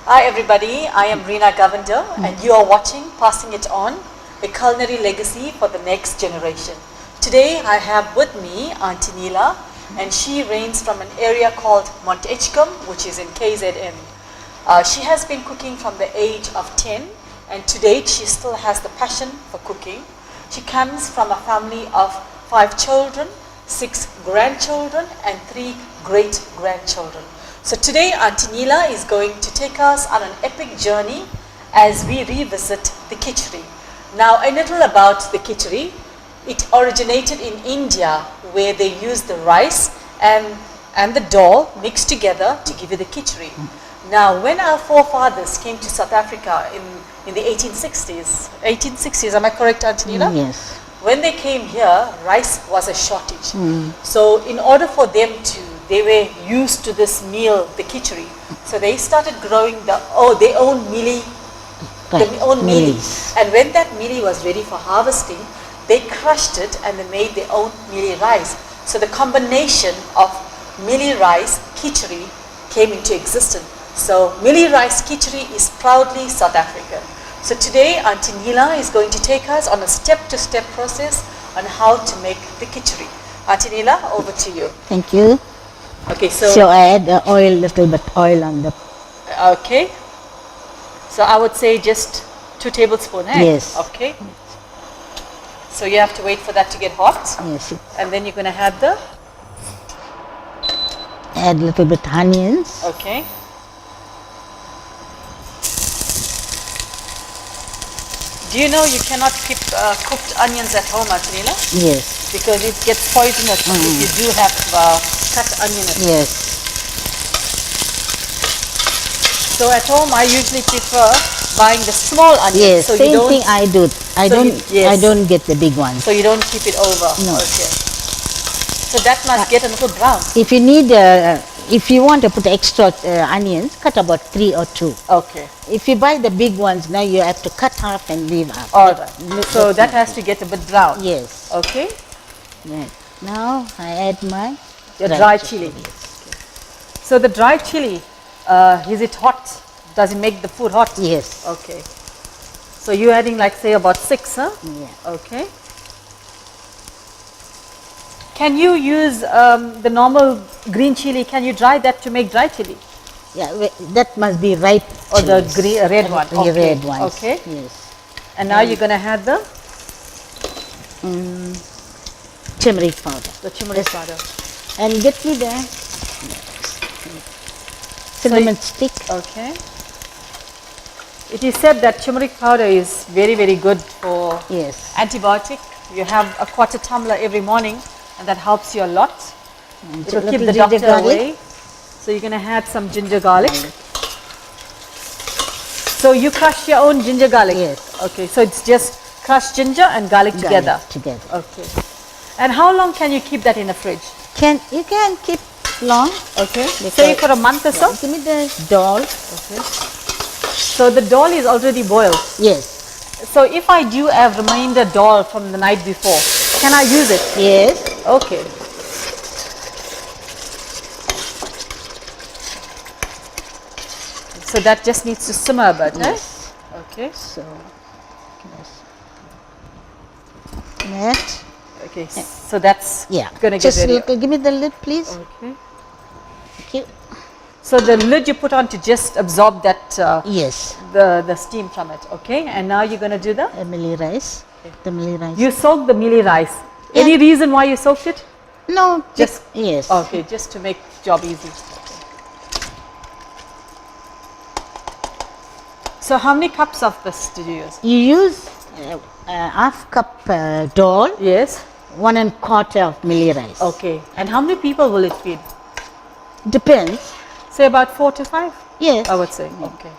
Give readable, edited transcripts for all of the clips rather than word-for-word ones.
Hi everybody, I am Reena Govender and you are watching Passing It On, a culinary legacy for the next generation. Today I have with me Aunty Neela and she reigns from an area called Montechcombe, which is in KZN. She has been cooking from the age of 10 and to date she still has the passion for cooking. She comes from a family of 5 children, 6 grandchildren and 3 great-grandchildren. So today Aunty Neela is going to take us on an epic journey as we revisit the Kitcheri. Now a little about the Kitcheri. It originated in India where they used the rice and the dhall mixed together to give you the Kitcheri. Now when our forefathers came to South Africa in the 1860s, am I correct Aunty Neela? Yes. When they came here, rice was a shortage. So in order for them they were used to this meal, the Kitcheri. So they started growing their own mealie, mealies. And when that mealie was ready for harvesting, they crushed it and they made their own mealie rice. So the combination of mealie rice, Kitcheri, came into existence. So mealie rice Kitcheri is proudly South African. So today Aunty Neela is going to take us on a step-to-step process on how to make the Kitcheri. Aunty Neela, over to you. Thank you. Okay, so I add little bit oil on the. Okay. So I would say just 2 tablespoons. Yes. Okay. So you have to wait for that to get hot. Yes. And then you're going to add the. Add little bit onions. Okay. Do you know you cannot keep cooked onions at home, Aunty Neela? Yes. Because it gets poisonous if you do have cut onion. Yes. So at home I usually prefer buying the small onions. Yes, so same thing I do. I don't get the big ones. So you don't keep it over? No. Okay. So that must get a little brown. If you need, if you want to put extra onions, cut about 3 or 2. Okay. If you buy the big ones, now you have to cut half and leave half. Alright. So that has to get a bit brown. Yes. Okay. Right. Now I add my dry chili. Yes. Okay. So the dry chili, is it hot? Does it make the food hot? Yes. Okay. So you're adding like say about 6, huh? Yeah. Okay. Can you use the normal green chili? Can you dry that to make dry chili? Yeah, that must be ripe. Or the red one? The red ones. Okay. Yes. And now you're going to add the? Turmeric powder. The turmeric powder. And get me the cinnamon stick. Okay. It is said that turmeric powder is very, very good for antibiotic. You have a 1/4 tumbler every morning and that helps you a lot. It will keep the doctor away. So you're going to add some ginger garlic. So you crush your own ginger garlic? Yes. Okay, so it's just crushed ginger and garlic together? Together. Okay. And how long can you keep that in the fridge? You can keep long. Okay. Say for a month or so? Give me the dhall. Okay. So the dhall is already boiled? Yes. So if I do have remainder dhall from the night before, can I use it? Yes. Okay. So that just needs to simmer a bit, yes. Okay. So, that. Okay, so that's going to get ready. Just give me the lid, please. Okay. Thank you. So the lid you put on to just absorb that yes, the steam from it. Okay, and now you're going to do the mealie rice. Okay. The mealie rice. You soak the mealie rice. Yeah. Any reason why you soaked it? No, just yes. Okay, just to make job easy. So how many cups of this did you use? You use half cup dhall. Yes. 1 1/4 of mealie rice. Okay. And how many people will it feed? Depends. Say about 4 to 5? Yes. I would say. Yeah. Okay.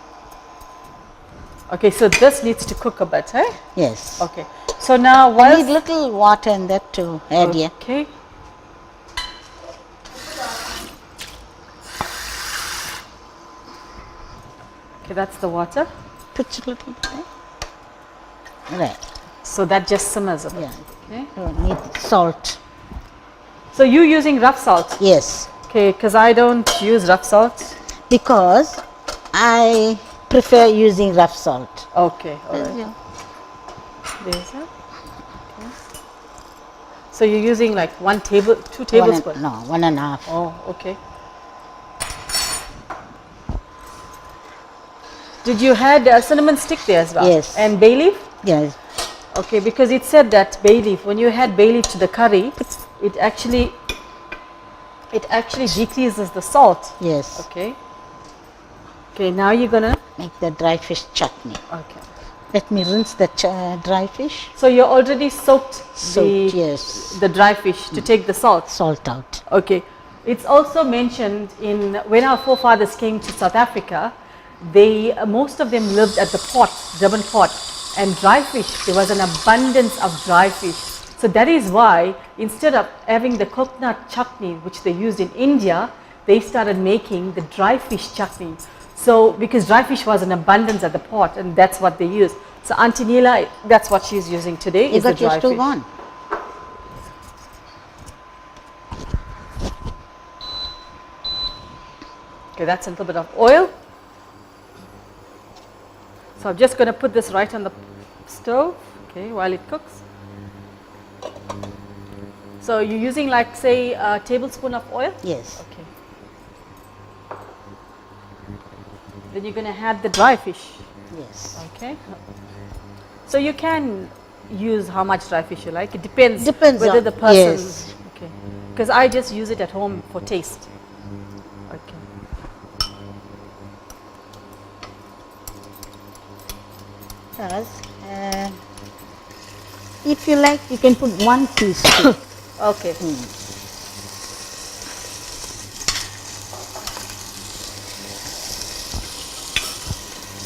Okay, so this needs to cook a bit, eh? Yes. Okay. So now I need little water in that to add here. Okay. Okay, that's the water. Put a little bit. Right. So that just simmers a bit. Yeah. Okay. You need salt. So you're using rough salt? Yes. Okay, because I don't use rough salt. Because I prefer using rough salt. Okay, all right. Yeah. There's a, okay. So you're using like 2 tablespoons? No, 1.5. Oh, okay. Did you had a cinnamon stick there as well? Yes. And bay leaf? Yes. Okay, because it said that bay leaf, when you had bay leaf to the curry, it actually decreases the salt. Yes. Okay. Okay, now you're gonna Make the dry fish chutney. okay. Let me rinse the dry fish. So you already soaked Yes. the dry fish to take the salt. Salt out. Okay. It's also mentioned in when our forefathers came to South Africa, they most of them lived at the port, Durban port, and dry fish. There was an abundance of dry fish. So that is why instead of having the coconut chutney, which they used in India, they started making the dry fish chutney. So because dry fish was in abundance at the port, and that's what they used. So Aunty Neela, that's what she's using today. You Is the got your dry stove fish. on? Okay, that's a little bit of oil. So I'm just going to put this right on the stove, okay, while it cooks. So you're using like say a tablespoon of oil? Yes. Okay. Then you're going to add the dry fish. Yes. Okay. So you can use how much dry fish you like. It depends. Depends whether on- the person. yes. Okay. Because I just use it at home for taste. Okay. Yes. If you like, you can put 1 teaspoon. Okay.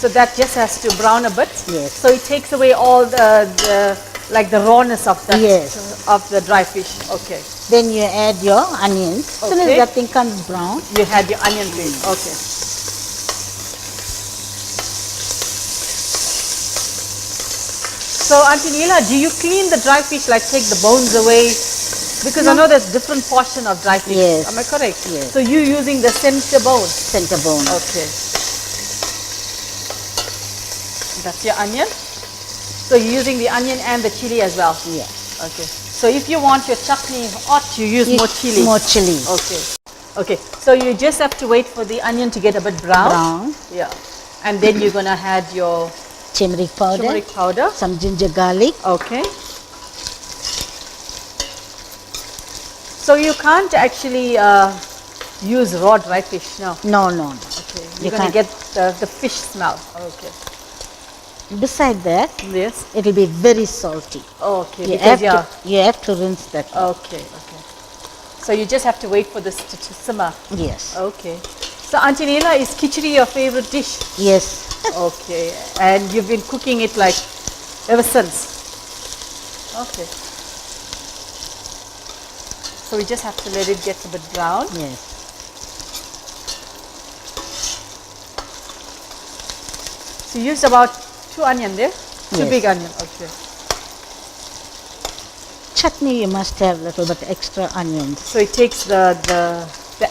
So that just has to brown a bit. Yes. So it takes away all the like the rawness of that Yes. of the dry fish. Okay. Then you add your onions. As soon as Okay. that thing comes brown, You had your onion paste. Okay. So Aunty Neela, do you clean the dry fish, like take the bones away? Because I know there's different portion of dry fish. Yes. Am I correct? Yes. So you using the center bone. center bone. Okay. That's your onion. So you're using the onion and the chili as well. Yeah. Okay. So if you want your chutney hot, you use more chili. More chili. Okay. Okay. So you just have to wait for the onion to get a bit brown. Brown. Yeah. And then you're gonna add your Turmeric powder. turmeric powder. Some ginger garlic. Okay. So you can't actually use raw dry fish, no. No, no, no. Okay. You You're gonna can't. get the fish smell. Okay. Beside that, Yes. it will be very salty. Okay. You Because have, you have to rinse that. Okay. Okay. So you just have to wait for this to simmer. Yes. Okay. So Aunty Neela, is Kitcheri your favorite dish? Yes. Okay. And you've been cooking it like ever since? Okay. So we just have to let it get a bit brown. Yes. So you used about 2 onion there? 2 Yes. big onion. Okay. Chutney, you must have a little bit extra onions. So it takes the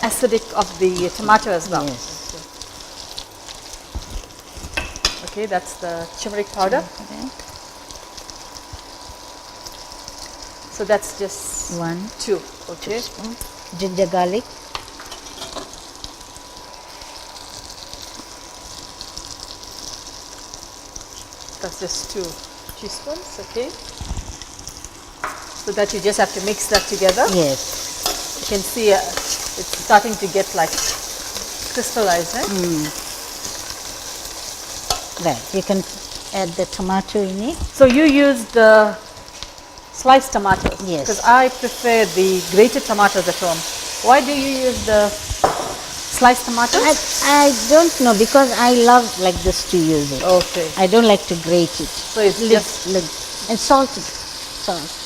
acidic of the tomato as well. Yes. Okay, that's the turmeric powder. Okay. So that's just 1 2. Okay. teaspoon. Ginger garlic. That's just 2 teaspoons. Okay. So that you just have to mix that together. Yes. You can see it's starting to get like crystallized, right? Right. You can add the tomato in it. So you use the sliced tomatoes? Yes. Because I prefer the grated tomatoes at home. Why do you use the sliced tomatoes? I don't know because I love like this to use it. Okay. I don't like to grate it. So it's just And salt it. Salt.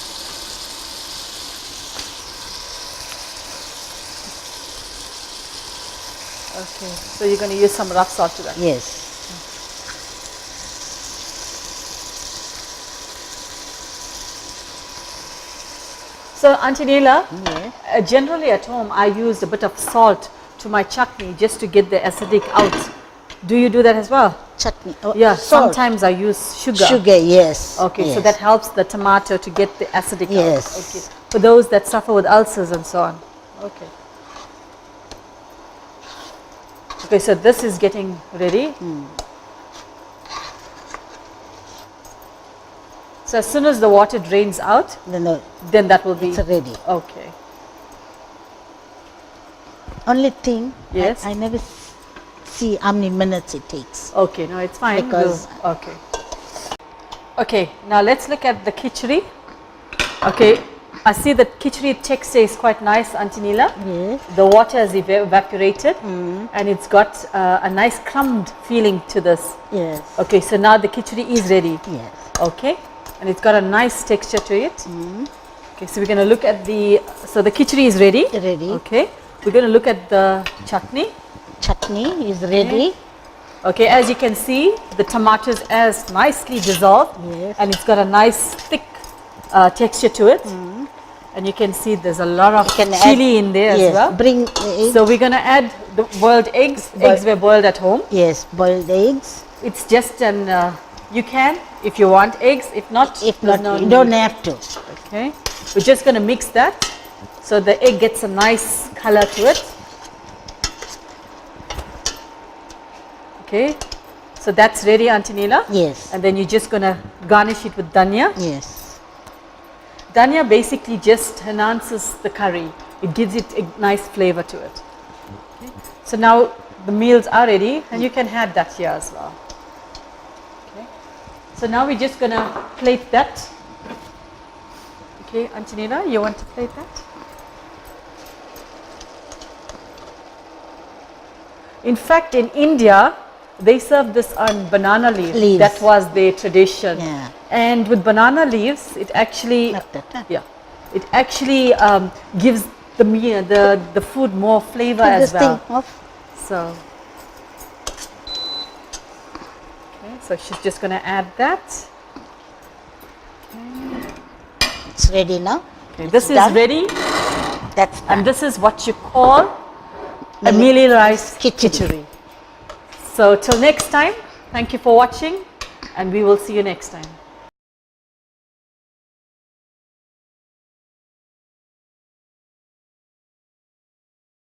okay. So you're going to use some rough salt to that. Yes. So Aunty Neela, Yes. generally at home I use a bit of salt to my chutney just to get the acidic out. Do you do that as well? Chutney. Oh, Yeah, salt. sometimes I use sugar. Sugar, yes. Okay, yes. so that helps the tomato to get the acidic Yes. out. Okay, for those that suffer with ulcers and so on. Okay. Okay, so this is getting ready. So as soon as the water drains out, then that will be it's ready. Okay. Only thing, Yes. I never see how many minutes it takes. Okay, no, it's fine. Because- okay. Okay, now let's look at the kitcheri. Okay, I see the kitcheri texture is quite nice, Aunty Neela. Yes. The water has evaporated and it's got a nice crumbed feeling to this. Yes. Okay, so now the kitcheri is ready. Yes. Okay, and it's got a nice texture to it. Okay, so we're going to look at the kitcheri is ready. Ready. Okay, we're going to look at the chutney. Chutney is ready. Okay, as you can see, the tomatoes as nicely dissolved. Yes. And it's got a nice thick texture to it. And you can see there's a lot of chili in there yes. as well. Bring eggs. So we're going to add the boiled eggs. Eggs were boiled at home. Yes, boiled eggs. It's just an, you can if you want eggs. If not, If there's not, no you need. don't have to. Okay, we're just going to mix that so the egg gets a nice color to it. Okay, so that's ready, Aunty Neela. Yes. And then you're just going to garnish it with dhania. Yes. Dhania basically just enhances the curry. It gives it a nice flavor to it. Okay. So now the meals are ready and you can have that here as well. Okay. So now we're just going to plate that. Okay, Aunty Neela, you want to plate that? In fact, in India, they serve this on banana leaves. That was their tradition. Yeah. And with banana leaves, it actually, Not that, huh? yeah, it actually gives the meal, the food more flavor Put as this well. thing off. So, okay, so she's just going to add that. It's ready now. Okay, this is done. ready, That's done. and this is what you call a mealie rice kitcheri. So till next time, thank you for watching, and we will see you next time.